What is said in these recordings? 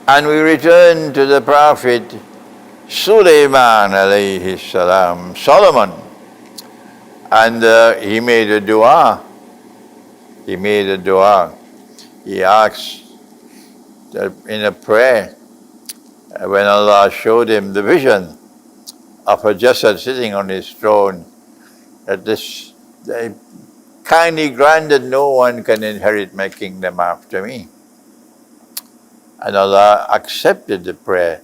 And we return to the Prophet Sulaiman alayhi salam, Solomon. And he made a dua. He made a dua. He asked in a prayer when Allah showed him the vision of a Jasad sitting on his throne, that this kindly grant that no one can inherit my kingdom after me. And Allah accepted the prayer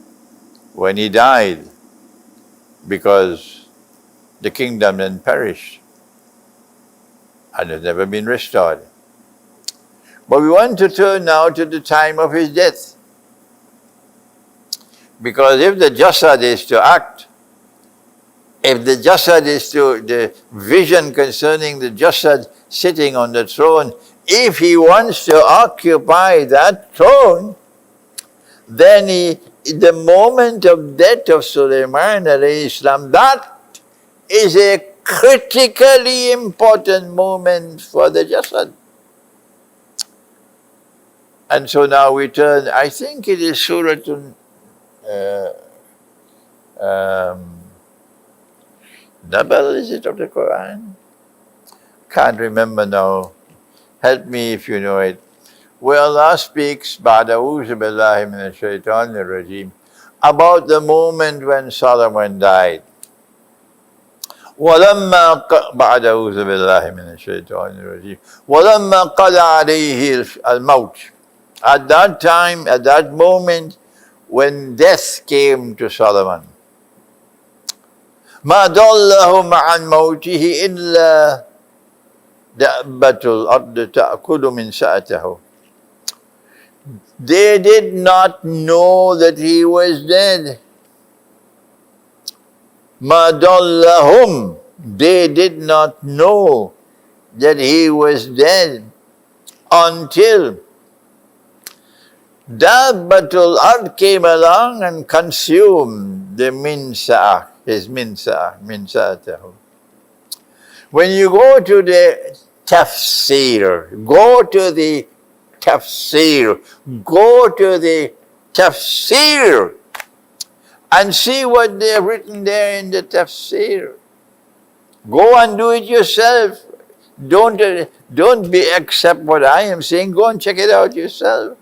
when he died, because the kingdom then perished and has never been restored. But we want to turn now to the time of his death. Because if the Jasad is to act, if the Jasad is to, the vision concerning the Jasad sitting on the throne, if he wants to occupy that throne, then the moment of death of Sulaiman alayhi salam, that is a critically important moment for the Jasad. And so now we turn, I think it is Surah Nabal, is it, of the Quran? Can't remember now. Help me if you know it. Where Allah speaks, Ba'da'uzu billahi minash shaitanir rajim, about the moment when Solomon died. وَلَمَّا بَعْدَ أُعُوذُ بِاللَّهِ مِنَ الشَّيْطَانِ الرَّجِيمِ وَلَمَّا قَضَى عَلَيْهِ الْمَوْتِ. At that time, at that moment, when death came to Solomon, مَا ضَلَّهُمْ عَنْ مَوْتِهِ إِلَّا دَأْبَةُ الْأَرْضِ تَأْكُلُ مِنْ سَأَتَهُ. They did not know that he was dead. مَا ضَلَّهُمْ. They did not know that he was dead until Dabbatul Ard came along and consumed the minsa'ah, his minsa'atahu. When you go to the tafsir, go to the tafsir and see what they have written there in the tafsir. Go and do it yourself. Don't accept what I am saying. Go and check it out yourself.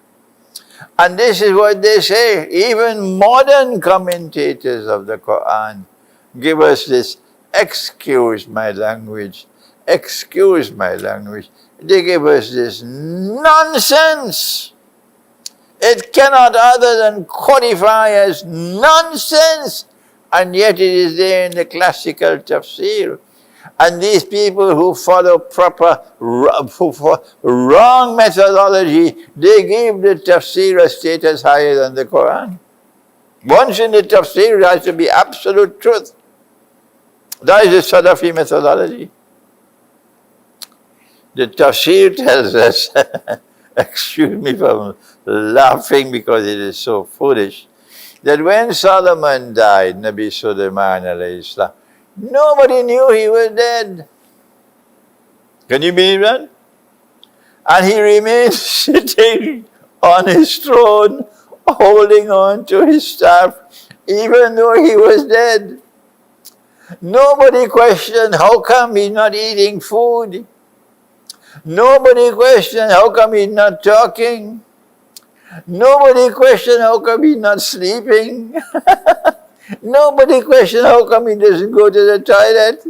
And this is what they say. Even modern commentators of the Quran give us this, excuse my language. They give us this nonsense. It cannot other than qualify as nonsense. And yet it is there in the classical tafsir. And these people who follow wrong methodology, they give the tafsir a status higher than the Quran. Once in the tafsir, it has to be absolute truth. That is the Salafi methodology. The tafsir tells us, excuse me for laughing because it is so foolish, that when Solomon died, Nabi Sulaiman alayhi salam, nobody knew he was dead. Can you believe that? And he remained sitting on his throne, holding on to his staff, even though he was dead. Nobody questioned how come he's not eating food. Nobody questioned how come he's not talking. Nobody questioned how come he's not sleeping. Nobody questioned how come he doesn't go to the toilet.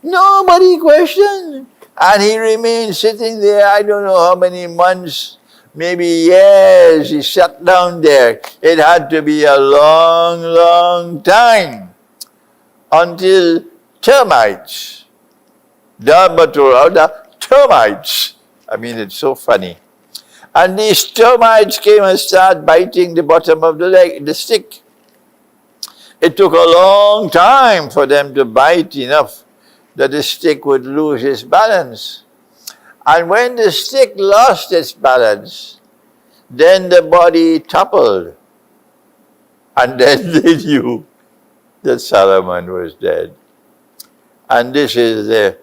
Nobody questioned. And he remained sitting there, I don't know how many months, maybe years, he sat down there. It had to be a long, long time until termites, termites, I mean, it's so funny. And these termites came and started biting the bottom of the stick. It took a long time for them to bite enough that the stick would lose its balance. And when the stick lost its balance, then the body toppled. And then they knew that Solomon was dead. And this is the,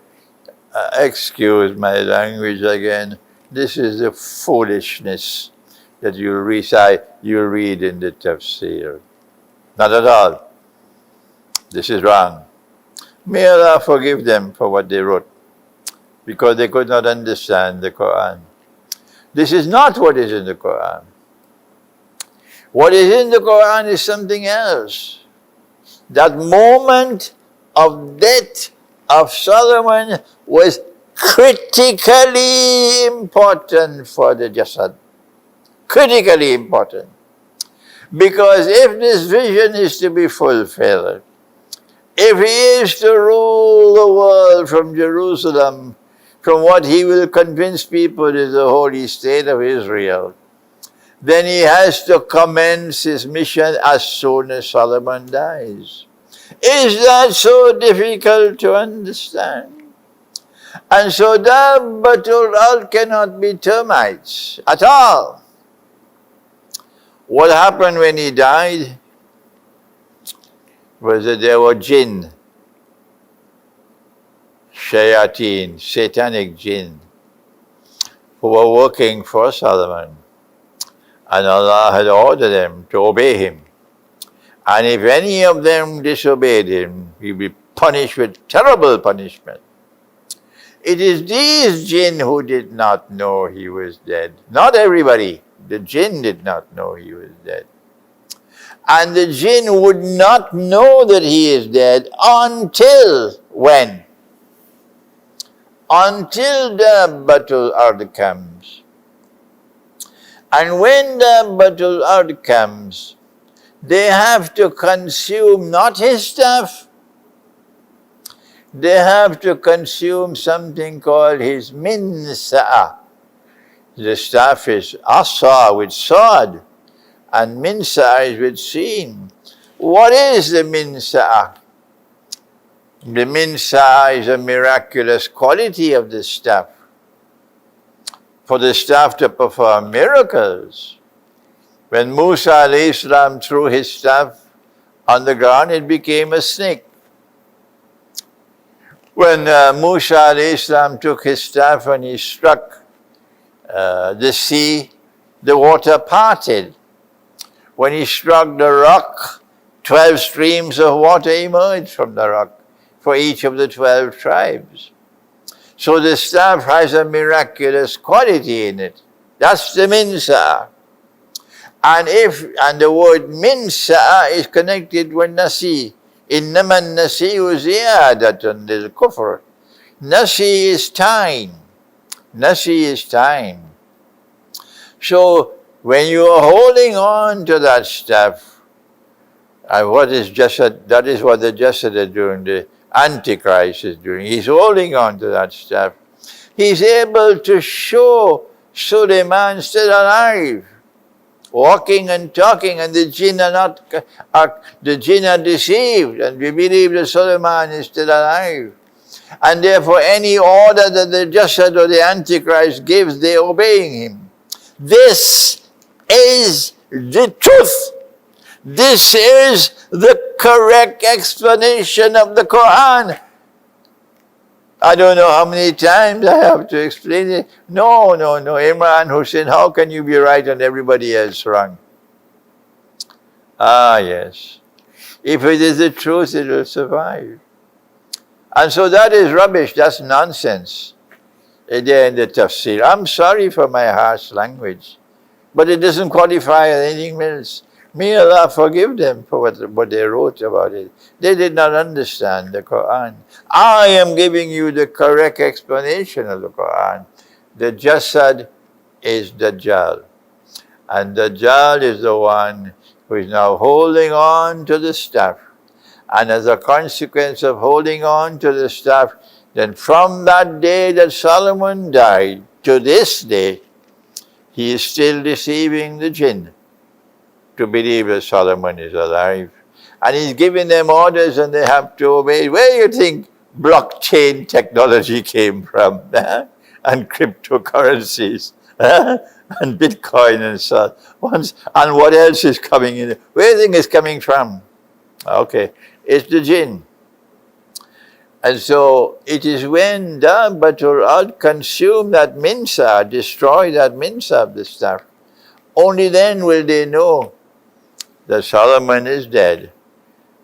excuse my language again, this is the foolishness that you'll read in the tafsir. Not at all. This is wrong. May Allah forgive them for what they wrote, because they could not understand the Quran. This is not what is in the Quran. What is in the Quran is something else. That moment of death of Solomon was critically important for the Jasad. Critically important. Because if this vision is to be fulfilled, if he is to rule the world from Jerusalem, from what he will convince people is the holy state of Israel, then he has to commence his mission as soon as Solomon dies. Is that so difficult to understand? And so Dabbatul Ard cannot be termites at all. What happened when he died was that there were jinn, shayateen, satanic jinn, who were working for Solomon. And Allah had ordered them to obey him. And if any of them disobeyed him, he'd be punished with terrible punishment. It is these jinn who did not know he was dead. Not everybody. The jinn did not know he was dead. And the jinn would not know that he is dead until when? Until Dabbatul Ard comes. And when Dabbatul Ard comes, they have to consume not his stuff, they have to consume something called his minsa'ah. The staff is asa with sword, and minsa'ah is with sin. What is the minsa'ah? The minsa'ah is a miraculous quality of the staff. For the staff to perform miracles. When Musa alayhi salam threw his staff on the ground, it became a snake. When Musa alayhi salam took his staff and he struck the sea, the water parted. When he struck the rock, 12 streams of water emerged from the rock for each of the 12 tribes. So the staff has a miraculous quality in it. That's the minsa'ah. And the word minsa'ah is connected with nasi. إِنَّمَا النَّسِيُّ زِيَادَةٌ لِلْكُفْرِ. Nasi is time. Nasi is time. So when you are holding on to that staff, and that is what the Jasad is doing, the Antichrist is doing. He's holding on to that staff. He's able to show Suleiman still alive, walking and talking, and the jinn are deceived, and we believe that Suleiman is still alive. And therefore any order that the Jasad or the Antichrist gives, they're obeying him. This is the truth. This is the correct explanation of the Quran. I don't know how many times I have to explain it. No, Imran Hussain, how can you be right and everybody else wrong? Ah, yes. If it is the truth, it will survive. And so that is rubbish, that's nonsense. There in the tafsir. I'm sorry for my harsh language, but it doesn't qualify anything else. May Allah forgive them for what they wrote about it. They did not understand the Quran. I am giving you the correct explanation of the Quran. The Jasad is Dajjal. And Dajjal is the one who is now holding on to the staff. And as a consequence of holding on to the staff, then from that day that Solomon died to this day, he is still deceiving the jinn to believe that Solomon is alive. And he's giving them orders and they have to obey. Where do you think blockchain technology came from? And cryptocurrencies, and Bitcoin and so on. And what else is coming in? Where do you think it's coming from? Okay, it's the jinn. And so it is when Dabbatul Ard consume that minsa, destroy that minsa of the staff, Only then will they know that Solomon is dead,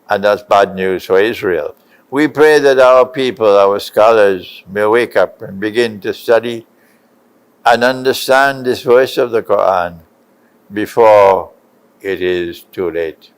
and that's bad news for Israel. We pray that our people, our scholars, may wake up and begin to study and understand this verse of the Quran before it is too late.